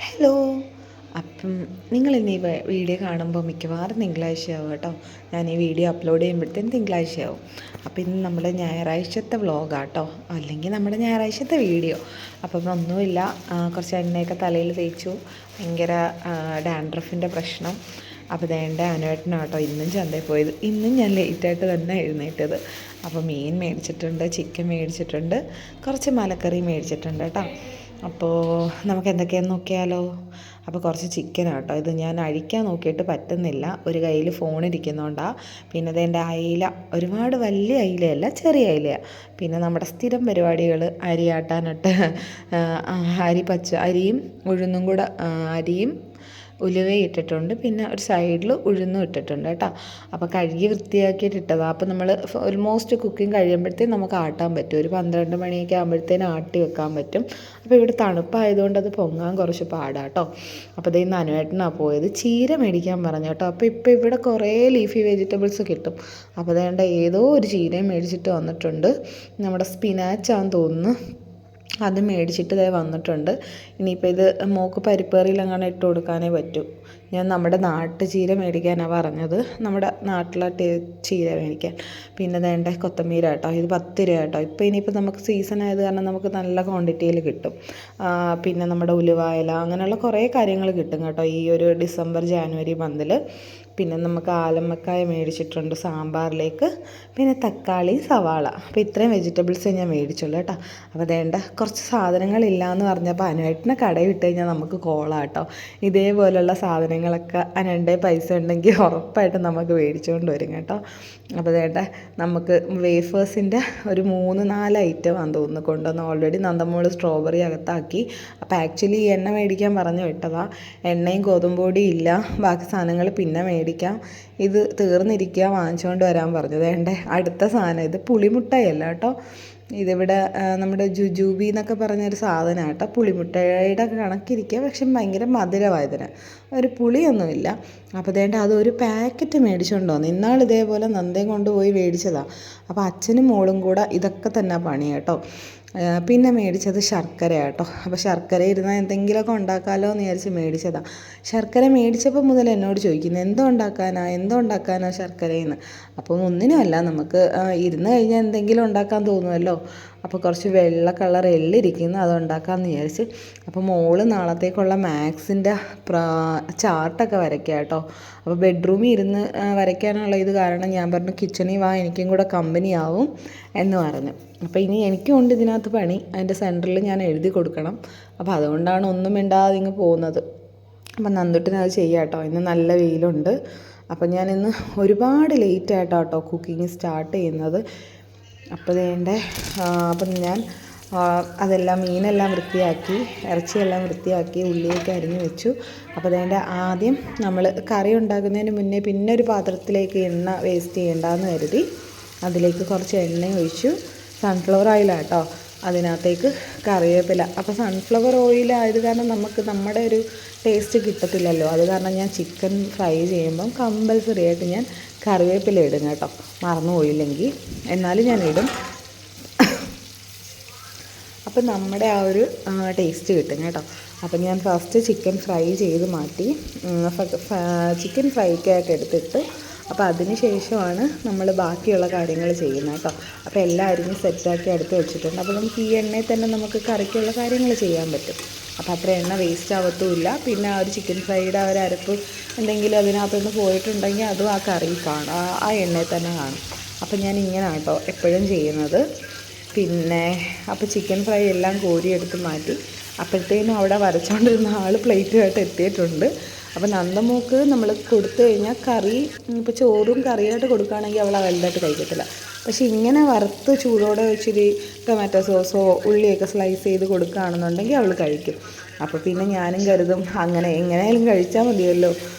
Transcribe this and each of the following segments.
Hello. അപ്പം നിങ്ങളിന്ന് ഈ video കാണുമ്പോൾ മിക്കവാറും തിങ്കളാഴ്ചയാവും കേട്ടോ. ഞാൻ ഈ വീഡിയോ അപ്ലോഡ് ചെയ്യുമ്പോഴത്തേനും തിങ്കളാഴ്ചയാവും. അപ്പോൾ ഇന്ന് നമ്മുടെ ഞായറാഴ്ചത്തെ വ്ളോഗാട്ടോ, അല്ലെങ്കിൽ നമ്മുടെ ഞായറാഴ്ചത്തെ വീഡിയോ. അപ്പം ഒന്നുമില്ല, കുറച്ച് എണ്ണയൊക്കെ തലയിൽ തേച്ചു. ഭയങ്കര ഡാൻഡ്രഫിൻ്റെ പ്രശ്നം. അപ്പോൾ ദേണ്ട അനുവേട്ടനാട്ടോ ഇന്നും ചന്തയിൽ പോയത്. ഇന്നും ഞാൻ ലേറ്റായിട്ട് തന്നെ എഴുന്നേറ്റത്. അപ്പോൾ മീൻ മേടിച്ചിട്ടുണ്ട്, ചിക്കൻ മേടിച്ചിട്ടുണ്ട്, കുറച്ച് മലക്കറി മേടിച്ചിട്ടുണ്ട് കേട്ടോ. അപ്പോൾ നമുക്ക് എന്തൊക്കെയാണെന്ന് നോക്കിയാലോ. അപ്പോൾ കുറച്ച് ചിക്കനാട്ടോ, ഇത് ഞാൻ അഴിക്കാൻ നോക്കിയിട്ട് പറ്റുന്നില്ല, ഒരു കയ്യിൽ ഫോൺ ഇരിക്കുന്നതുകൊണ്ടാണ്. പിന്നെ അതെൻ്റെ അയില, ഒരുപാട് വലിയ അയിലയല്ല, ചെറിയ അയിലയാണ്. പിന്നെ നമ്മുടെ സ്ഥിരം പരിപാടികൾ, അരിയാട്ടാനിട്ട് അരിയും ഉഴുന്നും കൂടെ, അരിയും ഉലുവയും ഇട്ടിട്ടുണ്ട്, പിന്നെ ഒരു സൈഡിൽ ഉഴുന്നും ഇട്ടിട്ടുണ്ട് കേട്ടോ. അപ്പോൾ കഴുകി വൃത്തിയാക്കിയിട്ട് ഇട്ടതാണ്. അപ്പോൾ നമ്മൾ ഓൾമോസ്റ്റ് കുക്കിംഗ് കഴിയുമ്പോഴത്തേക്കും നമുക്ക് ആട്ടാൻ പറ്റും. ഒരു 12 മണിയൊക്കെ ആകുമ്പോഴത്തേനും ആട്ടി വെക്കാൻ പറ്റും. അപ്പോൾ ഇവിടെ തണുപ്പായതുകൊണ്ട് അത് പൊങ്ങാൻ കുറച്ച് പാടാട്ടോ. അപ്പോൾ ഇത് ഇന്ന് അനുവേട്ടനാണ് പോയത്. ചീര മേടിക്കാൻ പറഞ്ഞു കേട്ടോ. അപ്പോൾ ഇപ്പോൾ ഇവിടെ കുറേ ലീഫി വെജിറ്റബിൾസ് കിട്ടും. അപ്പോൾ അതുകൊണ്ട് ഏതോ ഒരു ചീരയും മേടിച്ചിട്ട് വന്നിട്ടുണ്ട്. നമ്മുടെ സ്പിനാച്ചാന്ന് തോന്നുന്നു. അത് മേടിച്ചിട്ട് ഇതേ വന്നിട്ടുണ്ട്. ഇനിയിപ്പോൾ ഇത് മോൾക്ക് പരിപ്പേറിയിലങ്ങനെ ഇട്ട് കൊടുക്കാനേ പറ്റൂ. ഞാൻ നമ്മുടെ നാട്ടു ചീര മേടിക്കാനാണ് പറഞ്ഞത്, നമ്മുടെ നാട്ടിലെ ചീര മേടിക്കാൻ. പിന്നെ വേണ്ട കൊത്തമീര കേട്ടോ, ഇത് 10 രൂപ കേട്ടോ. ഇപ്പോൾ ഇനിയിപ്പോൾ നമുക്ക് സീസൺ ആയത് കാരണം നമുക്ക് നല്ല ക്വാണ്ടിറ്റിയിൽ കിട്ടും. പിന്നെ നമ്മുടെ ഉലുവായില, അങ്ങനെയുള്ള കുറേ കാര്യങ്ങൾ കിട്ടും കേട്ടോ ഈ ഒരു ഡിസംബർ ജാനുവരി മന്തിൽ. പിന്നെ നമുക്ക് ആലമ്മക്കായ മേടിച്ചിട്ടുണ്ട് സാമ്പാറിലേക്ക്, പിന്നെ തക്കാളി, സവാള. അപ്പോൾ ഇത്രയും വെജിറ്റബിൾസേ ഞാൻ മേടിച്ചുള്ളൂ കേട്ടോ. അപ്പോൾ വേണ്ട കുറച്ച് സാധനങ്ങളില്ല എന്ന് പറഞ്ഞപ്പോൾ അനുവേട്ടനെ കടയിൽ വിട്ട് കഴിഞ്ഞാൽ നമുക്ക് കോളാട്ടോ. ഇതേപോലെയുള്ള സാധനങ്ങളൊക്കെ അനുവേണ്ട പൈസ ഉണ്ടെങ്കിൽ ഉറപ്പായിട്ടും നമുക്ക് മേടിച്ചുകൊണ്ട് വരും കേട്ടോ. അപ്പോൾ വേണ്ട നമുക്ക് വേഫേഴ്സിൻ്റെ ഒരു 3-4 ഐറ്റം ആണെന്ന് തോന്നുന്നു കൊണ്ടുവന്ന്. ഓൾറെഡി നന്ദമോള് സ്ട്രോബെറി അകത്താക്കി. അപ്പോൾ ആക്ച്വലി ഈ എണ്ണ മേടിക്കാൻ പറഞ്ഞു വിട്ടതാണ്. എണ്ണയും ഗോതമ്പൊടിയും ഇല്ല, ബാക്കി സാധനങ്ങൾ പിന്നെ മേടിക്കാം, ഇത് തീർന്നിരിക്കുക, വാങ്ങിച്ചുകൊണ്ട് വരാൻ പറഞ്ഞു. വേണ്ട അടുത്ത സാധനം, ഇത് പുളിമുട്ടയല്ല കേട്ടോ, ഇതിവിടെ നമ്മുടെ ജുജൂബി എന്നൊക്കെ പറഞ്ഞൊരു സാധനമാണ് കേട്ടോ. പുളിമുട്ടയുടെ കണക്കിരിക്കുക, പക്ഷെ ഭയങ്കര മധുരമായതിന്, ഒരു പുളിയൊന്നുമില്ല. അപ്പോൾ അതേണ്ട അതൊരു പാക്കറ്റ് മേടിച്ചുകൊണ്ട് വന്നു. ഇന്നാൾ ഇതേപോലെ നന്ദയും കൊണ്ടുപോയി മേടിച്ചതാണ്. അപ്പോൾ അച്ഛനും മോളും കൂടെ ഇതൊക്കെ തന്നെ പണി കേട്ടോ. പിന്നെ മേടിച്ചത് ശർക്കര കേട്ടോ. അപ്പോൾ ശർക്കര ഇരുന്നാൽ എന്തെങ്കിലുമൊക്കെ ഉണ്ടാക്കാമല്ലോ എന്ന് വിചാരിച്ച് മേടിച്ചതാണ്. ശർക്കര മേടിച്ചപ്പോൾ മുതൽ എന്നോട് ചോദിക്കുന്നു എന്തോ ഉണ്ടാക്കാനോ ശർക്കരയെന്ന്. അപ്പം ഒന്നിനുമല്ല, നമുക്ക് ഇരുന്ന് കഴിഞ്ഞാൽ എന്തെങ്കിലും ഉണ്ടാക്കാൻ തോന്നുമല്ലോ. അപ്പോൾ കുറച്ച് വെള്ള കളർ എള്ളിരിക്കുന്നു, അത് ഉണ്ടാക്കാമെന്ന് വിചാരിച്ച്. അപ്പോൾ മോള് നാളത്തേക്കുള്ള മാത്സിൻ്റെ ചാർട്ടൊക്കെ വരയ്ക്കുക കേട്ടോ. അപ്പോൾ ബെഡ്റൂമിൽ ഇരുന്ന് വരയ്ക്കാനുള്ള ഇത് കാരണം ഞാൻ പറഞ്ഞു കിച്ചണിൽ വാ, എനിക്കും കൂടെ കമ്പനി ആവും എന്ന് പറഞ്ഞു. അപ്പോൾ ഇനി എനിക്കും ഉണ്ട് ഇതിനകത്ത് പണി, അതിൻ്റെ സെൻറ്ററിൽ ഞാൻ എഴുതി കൊടുക്കണം. അപ്പോൾ അതുകൊണ്ടാണ് ഒന്നും മിണ്ടാതെ ഇങ്ങ് പോകുന്നത്. അപ്പം നന്ദുട്ടിന് അത് ചെയ്യാം കേട്ടോ. ഇന്ന് നല്ല വെയിലുണ്ട്. അപ്പം ഞാനിന്ന് ഒരുപാട് ലേറ്റായിട്ടാണ് കേട്ടോ കുക്കിംഗ് സ്റ്റാർട്ട് ചെയ്യുന്നത്. അപ്പോൾ അപ്പം ഞാൻ അതെല്ലാം മീനെല്ലാം വൃത്തിയാക്കി, ഇറച്ചിയെല്ലാം വൃത്തിയാക്കി, ഉള്ളിയൊക്കെ അരിഞ്ഞ് വെച്ചു. അപ്പോൾ അതേണ്ട ആദ്യം നമ്മൾ കറി ഉണ്ടാക്കുന്നതിന് മുന്നേ പിന്നെ ഒരു പാത്രത്തിലേക്ക് എണ്ണ വേസ്റ്റ് ചെയ്യേണ്ടെന്ന് കരുതി അതിലേക്ക് കുറച്ച് എണ്ണ ഒഴിച്ചു. സൺഫ്ലവർ ഓയിലാട്ടോ, അതിനകത്തേക്ക് കറിവേപ്പില. അപ്പോൾ സൺഫ്ലവർ ഓയിലായത് കാരണം നമുക്ക് നമ്മുടെ ഒരു ടേസ്റ്റ് കിട്ടത്തില്ലല്ലോ. അത് കാരണം ഞാൻ ചിക്കൻ ഫ്രൈ ചെയ്യുമ്പം കമ്പൽസറി ആയിട്ട് ഞാൻ കറിവേപ്പില ഇടും കേട്ടോ, മറന്നു പോയില്ലെങ്കിൽ. എന്നാലും ഞാൻ ഇടും. അപ്പം നമ്മുടെ ആ ഒരു ടേസ്റ്റ് കിട്ടും കേട്ടോ. അപ്പം ഞാൻ ഫസ്റ്റ് ചിക്കൻ ഫ്രൈ ചെയ്ത് മാറ്റി, ചിക്കൻ ഫ്രൈക്കായിട്ട് എടുത്തിട്ട് അപ്പോൾ അതിന് ശേഷമാണ് നമ്മൾ ബാക്കിയുള്ള കാര്യങ്ങൾ ചെയ്യുന്നത് കേട്ടോ. അപ്പോൾ എല്ലാം അരിഞ്ഞ് സെറ്റാക്കി എടുത്ത് വെച്ചിട്ടുണ്ട്. അപ്പോൾ നമുക്ക് ഈ എണ്ണയിൽ തന്നെ നമുക്ക് കറിക്കുള്ള കാര്യങ്ങൾ ചെയ്യാൻ പറ്റും. അപ്പോൾ അത്ര എണ്ണ വേസ്റ്റ് ആവത്തുമില്ല. പിന്നെ ആ ഒരു ചിക്കൻ ഫ്രൈയുടെ ആ ഒരു അരപ്പ് എന്തെങ്കിലും അതിനകത്തുനിന്ന് പോയിട്ടുണ്ടെങ്കിൽ അതും ആ കറിയിൽ കാണും, ആ എണ്ണയിൽ തന്നെ കാണും. അപ്പോൾ ഞാൻ ഇങ്ങനെ കേട്ടോ എപ്പോഴും ചെയ്യുന്നത്. പിന്നെ അപ്പോൾ ചിക്കൻ ഫ്രൈ എല്ലാം കോരിയെടുത്ത് മാറ്റി. അപ്പോഴത്തേനും അവിടെ വരച്ചുകൊണ്ടിരുന്ന ആൾ പ്ലേറ്റുമായിട്ട് എത്തിയിട്ടുണ്ട്. അപ്പോൾ നന്ദമോക്ക് നമ്മൾ കൊടുത്തു കഴിഞ്ഞാൽ കറി, ഇപ്പോൾ ചോറും കറിയായിട്ട് കൊടുക്കുകയാണെങ്കിൽ അവൾ വലുതായിട്ട് കഴിക്കത്തില്ല. പക്ഷേ ഇങ്ങനെ വറുത്ത് ചൂടോടെ വെച്ചിരി ടൊമാറ്റോ സോസോ ഉള്ളിയൊക്കെ സ്ലൈസ് ചെയ്ത് കൊടുക്കുകയാണെന്നുണ്ടെങ്കിൽ അവൾ കഴിക്കും. അപ്പോൾ പിന്നെ ഞാനും കരുതും അങ്ങനെ എങ്ങനെയായാലും കഴിച്ചാൽ മതിയല്ലോ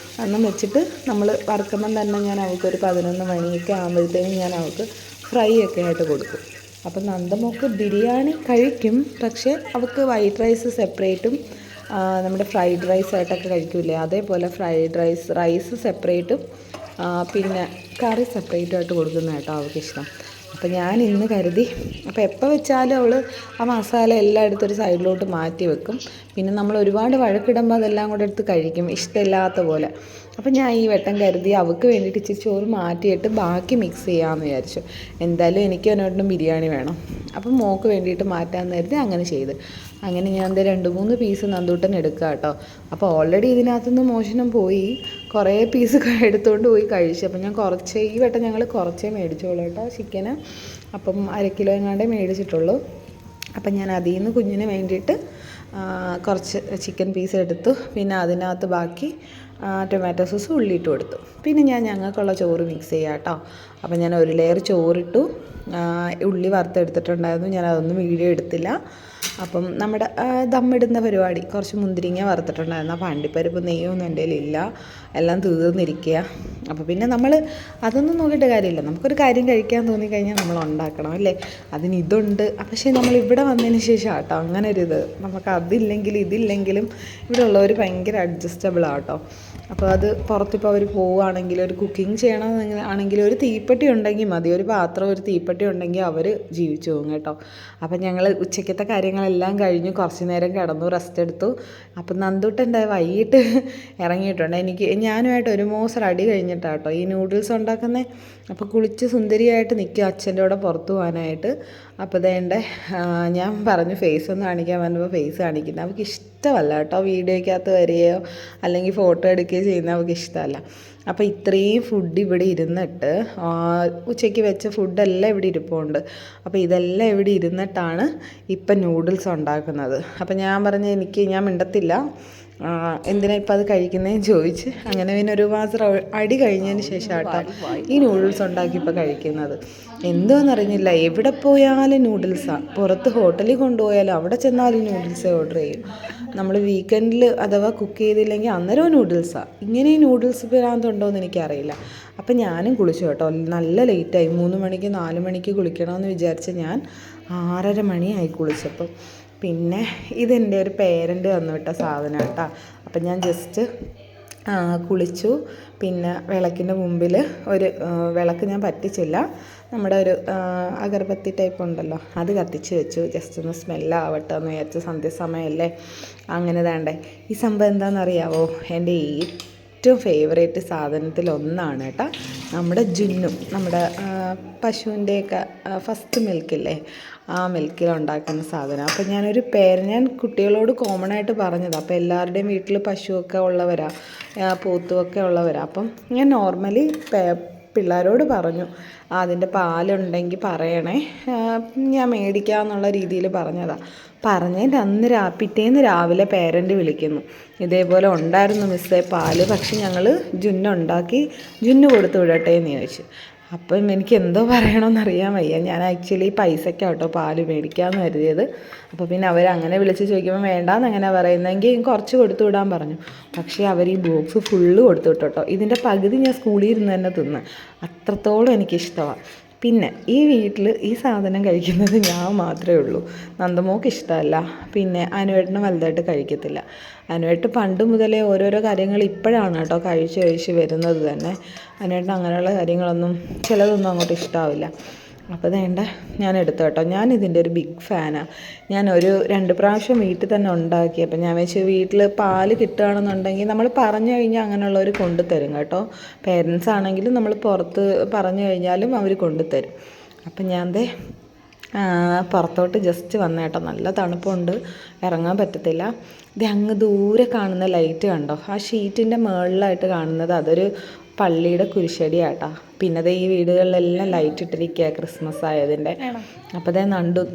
എന്നും വെച്ചിട്ട് നമ്മൾ വറുക്കുമ്പം തന്നെ ഞാൻ അവൾക്കൊരു 11 മണിയൊക്കെ ആകുമ്പോഴത്തേനും ഞാൻ അവൾക്ക് ഫ്രൈ ഒക്കെ ആയിട്ട് കൊടുക്കും. അപ്പം നന്ദമോക്ക് ബിരിയാണി കഴിക്കും, പക്ഷേ അവൾക്ക് വൈറ്റ് റൈസ് സെപ്പറേറ്റും നമ്മുടെ ഫ്രൈഡ് റൈസായിട്ടൊക്കെ കഴിക്കില്ലേ, അതേപോലെ ഫ്രൈഡ് റൈസ് സെപ്പറേറ്റും പിന്നെ കറി സെപ്പറേറ്റുമായിട്ട് കൊടുക്കുന്ന കേട്ടോ അവൾക്കിഷ്ടം. അപ്പോൾ ഞാൻ ഇന്ന് കരുതി, അപ്പോൾ എപ്പോൾ വെച്ചാലും അവൾ ആ മസാല എല്ലായിടത്തും ഒരു സൈഡിലോട്ട് മാറ്റി വെക്കും. പിന്നെ നമ്മൾ ഒരുപാട് വഴക്കിടുമ്പോൾ അതെല്ലാം കൂടെ എടുത്ത് കഴിക്കും, ഇഷ്ടമില്ലാത്ത പോലെ. അപ്പം ഞാൻ ഈ വട്ടം കരുതി അവൾക്ക് വേണ്ടിയിട്ട് ഇച്ചിരി ചോറ് മാറ്റിയിട്ട് ബാക്കി മിക്സ് ചെയ്യാമെന്ന് വിചാരിച്ചു. എന്തായാലും എനിക്ക് എന്നോട്ടും ബിരിയാണി വേണം, അപ്പം മോൾക്ക് വേണ്ടിയിട്ട് മാറ്റാമെന്ന് കരുതി അങ്ങനെ ചെയ്ത്. അങ്ങനെ ഞാൻ 2-3 പീസ് നന്ദൂട്ടൻ എടുക്കുക കേട്ടോ. അപ്പോൾ ഓൾറെഡി ഇതിനകത്തുനിന്ന് മോഷണം പോയി, കുറേ പീസ് എടുത്തുകൊണ്ട് പോയി കഴിച്ചു. അപ്പം ഞാൻ ഈ വട്ടം ഞങ്ങൾ കുറച്ചേ മേടിച്ചോളൂ കേട്ടോ ചിക്കന്. അപ്പം 1 കിലോ എങ്ങാണ്ടേ മേടിച്ചിട്ടുള്ളൂ. അപ്പം ഞാൻ അതിൽ നിന്ന് കുഞ്ഞിന് വേണ്ടിയിട്ട് കുറച്ച് ചിക്കൻ പീസ് എടുത്തു. പിന്നെ അതിനകത്ത് ബാക്കി ടൊമാറ്റോ സോസ് ഉള്ളിയിട്ട് കൊടുത്തു. പിന്നെ ഞങ്ങൾക്കുള്ള ചോറ് മിക്സ് ചെയ്യാം കേട്ടോ. അപ്പം ഞാൻ 1 ലെയർ ചോറിട്ടു. ഉള്ളി വറുത്തെടുത്തിട്ടുണ്ടായിരുന്നു, ഞാൻ അതൊന്നും വീഡിയോ എടുത്തില്ല. അപ്പം നമ്മുടെ ദമ്മിടുന്ന പരിപാടി, കുറച്ച് മുന്തിരിങ്ങ വറുത്തിട്ടുണ്ടായിരുന്നു. അപ്പോൾ അണ്ടിപ്പരിപ്പ് നെയ്യൊന്നും എൻ്റെ കയ്യിലില്ല, എല്ലാം തീർന്നിരിക്കുക. അപ്പോൾ പിന്നെ നമ്മൾ അതൊന്നും നോക്കിയിട്ട് കാര്യമില്ല. നമുക്കൊരു കാര്യം കഴിക്കാൻ തോന്നിക്കഴിഞ്ഞാൽ നമ്മൾ ഉണ്ടാക്കണം അല്ലേ. അതിന് ഇതുണ്ട്. പക്ഷേ നമ്മൾ ഇവിടെ വന്നതിന് ശേഷം കേട്ടോ അങ്ങനെ ഒരു ഇത്, നമുക്ക് അതില്ലെങ്കിലും ഇതില്ലെങ്കിലും ഇവിടെ ഉള്ളവർ ഭയങ്കര അഡ്ജസ്റ്റബിൾ ആട്ടോ. അപ്പോൾ അത് പുറത്തിപ്പോൾ അവർ പോവുകയാണെങ്കിൽ, ഒരു കുക്കിംഗ് ചെയ്യണമെന്ന് ആണെങ്കിൽ ഒരു തീപ്പെട്ടി ഉണ്ടെങ്കിൽ മതി, ഒരു പാത്രം ഒരു തീപ്പെട്ടി ഉണ്ടെങ്കിൽ അവർ ജീവിച്ചു പോകും കേട്ടോ. അപ്പം ഞങ്ങൾ ഉച്ചയ്ക്കത്തെ കാര്യങ്ങളെല്ലാം കഴിഞ്ഞു, കുറച്ച് നേരം കിടന്നു, റെസ്റ്റ് എടുത്തു. അപ്പം നന്ദൂട്ടൻ്റെ വൈകിട്ട് ഇറങ്ങിയിട്ടുണ്ട്. ഞാനുമായിട്ട് ഒരു മോശം അടി കഴിഞ്ഞിട്ടാട്ടോ ഈ നൂഡിൽസ് ഉണ്ടാക്കുന്നത്. അപ്പോൾ കുളിച്ച് സുന്ദരിയായിട്ട് നിൽക്കുക അച്ഛൻ്റെ കൂടെ പുറത്തു പോകാനായിട്ട്. അപ്പോൾ അതേണ്ട ഞാൻ പറഞ്ഞു ഫേസ് ഒന്ന് കാണിക്കാൻ പറഞ്ഞപ്പോൾ ഫേസ് കാണിക്കുന്നത് അവൾക്ക് ഇഷ്ടമല്ല കേട്ടോ. വീഡിയോയ്ക്കകത്ത് വരികയോ അല്ലെങ്കിൽ ഫോട്ടോ എടുക്കുകയോ ചെയ്യുന്നത് അവൾക്ക് ഇഷ്ടമല്ല. അപ്പോൾ ഇത്രയും ഫുഡ് ഇവിടെ ഇരുന്നിട്ട്, ഉച്ചയ്ക്ക് വെച്ച ഫുഡെല്ലാം ഇവിടെ ഇരിപ്പുണ്ട്. അപ്പോൾ ഇതെല്ലാം ഇവിടെ ഇരുന്നിട്ടാണ് ഇപ്പം നൂഡിൽസ് ഉണ്ടാക്കുന്നത്. അപ്പോൾ ഞാൻ പറഞ്ഞു ഞാൻ മിണ്ടത്തില്ല, എന്തിനാ ഇപ്പം അത് കഴിക്കുന്നതെന്ന് ചോദിച്ച്. അങ്ങനെ പിന്നെ ഒരു മാസം അടി കഴിഞ്ഞതിന് ശേഷം കേട്ടോ ഈ നൂഡിൽസ് ഉണ്ടാക്കി ഇപ്പോൾ കഴിക്കുന്നത്. എന്തോന്നറിഞ്ഞില്ല, എവിടെ പോയാലും നൂഡിൽസാണ്. പുറത്ത് ഹോട്ടലിൽ കൊണ്ടുപോയാലും അവിടെ ചെന്നാലും നൂഡിൽസ് ഓർഡർ ചെയ്യും. നമ്മൾ വീക്കെൻഡിൽ അഥവാ കുക്ക് ചെയ്തില്ലെങ്കിൽ അന്നേരവും നൂഡിൽസാണ്. ഇങ്ങനെ ഈ നൂഡിൽസ് ഭ്രാന്തുണ്ടോയെന്ന് എനിക്കറിയില്ല. അപ്പം ഞാനും കുളിച്ചു കേട്ടോ. നല്ല ലേറ്റായി, 3 മണിക്ക് 4 മണിക്ക് കുളിക്കണമെന്ന് വിചാരിച്ച് ഞാൻ 6:30 മണിയായി കുളിച്ചപ്പം. പിന്നെ ഇതെൻ്റെ ഒരു പേരൻ്റ് തന്നുവിട്ട സാധനം കേട്ടോ. അപ്പം ഞാൻ ജസ്റ്റ് കുളിച്ചു. പിന്നെ വിളക്കിൻ്റെ മുമ്പിൽ ഒരു വിളക്ക് ഞാൻ പറ്റിച്ചില്ല, നമ്മുടെ ഒരു അഗർബത്തി ടൈപ്പ് ഉണ്ടല്ലോ അത് കത്തിച്ച് വെച്ചു. ജസ്റ്റ് ഒന്ന് സ്മെല്ലാവട്ടെ എന്ന് വിചാരിച്ചു, സന്ധ്യാസമയമല്ലേ. അങ്ങനെ വേണ്ടേ. ഈ സംഭവം എന്താണെന്നറിയാവോ, എൻ്റെ ഏറ്റവും ഫേവറേറ്റ് സാധനത്തിലൊന്നാണ് കേട്ടോ നമ്മുടെ ജുന്നും. നമ്മുടെ പശുവിൻ്റെയൊക്കെ ഫസ്റ്റ് മിൽക്കില്ലേ, ആ മിൽക്കിലുണ്ടാക്കുന്ന സാധനം. അപ്പം ഞാൻ കുട്ടികളോട് കോമൺ ആയിട്ട് പറഞ്ഞതാണ്. അപ്പോൾ എല്ലാവരുടെയും വീട്ടിൽ പശുവൊക്കെ ഉള്ളവരാ, പോത്തുമൊക്കെ ഉള്ളവരാ. അപ്പം ഞാൻ നോർമലി പിള്ളേരോട് പറഞ്ഞു അതിൻ്റെ പാലുണ്ടെങ്കിൽ പറയണേ, ഞാൻ മേടിക്കാമെന്നുള്ള രീതിയിൽ പറഞ്ഞതാണ്. പറഞ്ഞതിൻ്റെ പിറ്റേന്ന് രാവിലെ പേരൻ്റ് വിളിക്കുന്നു, ഇതേപോലെ ഉണ്ടായിരുന്നു മിസ്സേ പാല്, പക്ഷെ ഞങ്ങൾ ജുന്നുണ്ടാക്കി, ജുന്നു കൊടുത്തു വിടട്ടെ എന്ന് ചോദിച്ചു. അപ്പം എനിക്ക് എന്തോ പറയണമെന്നറിയാൻ വയ്യ. ഞാൻ ആക്ച്വലി പൈസയ്ക്കാട്ടോ പാല് മേടിക്കാമെന്ന് കരുതിയത്. അപ്പോൾ പിന്നെ അവരങ്ങനെ വിളിച്ച് ചോദിക്കുമ്പോൾ വേണ്ടാന്ന് എങ്ങനെ പറയുന്നതെങ്കിൽ കുറച്ച് കൊടുത്തു വിടാൻ പറഞ്ഞു. പക്ഷേ അവർ ഈ ബോക്സ് ഫുള്ള് കൊടുത്തു വിട്ടു കേട്ടോ. ഇതിൻ്റെ പകുതി ഞാൻ സ്കൂളിൽ ഇരുന്ന് തന്നെ തിന്ന്, അത്രത്തോളം എനിക്കിഷ്ടമാണ്. പിന്നെ ഈ വീട്ടിൽ ഈ സാധനം കഴിക്കുന്നത് ഞാൻ മാത്രമേ ഉള്ളൂ. നന്ദമോൾക്ക് ഇഷ്ടമല്ല, പിന്നെ അനുവേട്ടന് വലുതായിട്ട് കഴിക്കത്തില്ല. അനുവേട്ട് പണ്ട് മുതലേ ഓരോരോ കാര്യങ്ങൾ ഇപ്പോഴാണ് കേട്ടോ കഴിച്ച് വരുന്നത് തന്നെ. അനുവേട്ടന് അങ്ങനെയുള്ള കാര്യങ്ങളൊന്നും ചിലതൊന്നും അങ്ങോട്ട് ഇഷ്ടമാവില്ല. അപ്പോൾ വേണ്ട ഞാൻ എടുത്തു കേട്ടോ. ഞാൻ ഇതിൻ്റെ ഒരു ബിഗ് ഫാനാണ്. ഞാൻ 2 പ്രാവശ്യം വീട്ടിൽ തന്നെ ഉണ്ടാക്കി. അപ്പം ഞാൻ വെച്ച് വീട്ടിൽ പാല് കിട്ടുകയാണെന്നുണ്ടെങ്കിൽ നമ്മൾ പറഞ്ഞു കഴിഞ്ഞാൽ അങ്ങനെയുള്ളവർ കൊണ്ടുതരും കേട്ടോ. പേരൻസ് ആണെങ്കിലും നമ്മൾ പുറത്ത് പറഞ്ഞു കഴിഞ്ഞാലും അവർ കൊണ്ടുതരും. അപ്പം ഞാൻ പുറത്തോട്ട് ജസ്റ്റ് വന്ന കേട്ടോ. നല്ല തണുപ്പുണ്ട്, ഇറങ്ങാൻ പറ്റത്തില്ല. അങ്ങ് ദൂരെ കാണുന്ന ലൈറ്റ് കണ്ടോ, ആ ഷീറ്റിൻ്റെ മുകളിലായിട്ട് കാണുന്നത് അതൊരു പള്ളിയുടെ കുരിശടിയാട്ടോ. പിന്നെ ഈ വീടുകളിലെല്ലാം ലൈറ്റ് ഇട്ടിരിക്കുക ക്രിസ്മസ് ആയതിൻ്റെ. അപ്പോൾ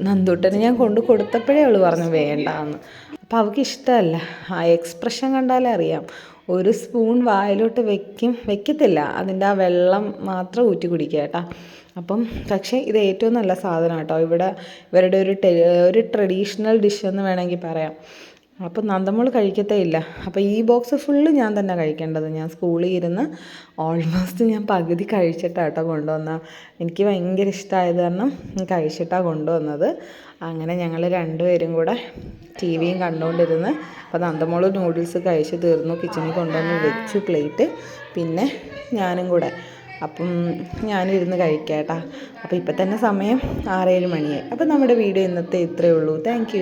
നന്ദൂട്ടന് ഞാൻ കൊടുത്തപ്പോഴേ അവൾ പറഞ്ഞു വേണ്ടാന്ന്. അപ്പോൾ അവൾക്ക് ഇഷ്ടമല്ല. ആ എക്സ്പ്രഷൻ കണ്ടാലേ അറിയാം. ഒരു സ്പൂൺ വായിലോട്ട് വെക്കത്തില്ല, അതിൻ്റെ ആ വെള്ളം മാത്രം ഊറ്റി കുടിക്കുക കേട്ടോ. അപ്പം പക്ഷേ ഇത് ഏറ്റവും നല്ല സാധനം കേട്ടോ. ഇവരുടെ ഒരു ട്രഡീഷണൽ ഡിഷ് എന്ന് വേണമെങ്കിൽ പറയാം. അപ്പം നന്ദമോൾ കഴിക്കത്തേ ഇല്ല. അപ്പോൾ ഈ ബോക്സ് ഫുള്ള് ഞാൻ തന്നെ കഴിക്കേണ്ടത്. ഞാൻ സ്കൂളിൽ ഇരുന്ന് ഓൾമോസ്റ്റ് ഞാൻ പകുതി കഴിച്ചിട്ടാട്ടോ കൊണ്ടുവന്നത്. എനിക്ക് ഭയങ്കര ഇഷ്ടമായത് കാരണം കഴിച്ചിട്ടാണ് കൊണ്ടുവന്നത്. അങ്ങനെ ഞങ്ങൾ 2 പേരും കൂടെ ടിവിയും കണ്ടുകൊണ്ടിരുന്ന്. അപ്പോൾ നന്ദമോൾ നൂഡിൽസ് കഴിച്ച് തീർന്നു, കിച്ചണിൽ കൊണ്ടുവന്ന് വെച്ചു പ്ലേറ്റ്. പിന്നെ ഞാനും കൂടെ അപ്പം ഞാനിരുന്ന് കഴിക്കാം കേട്ടോ. അപ്പോൾ ഇപ്പം തന്നെ സമയം 6-7 മണിയായി. അപ്പോൾ നമ്മുടെ വീഡിയോ ഇന്നത്തെ ഇത്രയേ ഉള്ളൂ. താങ്ക്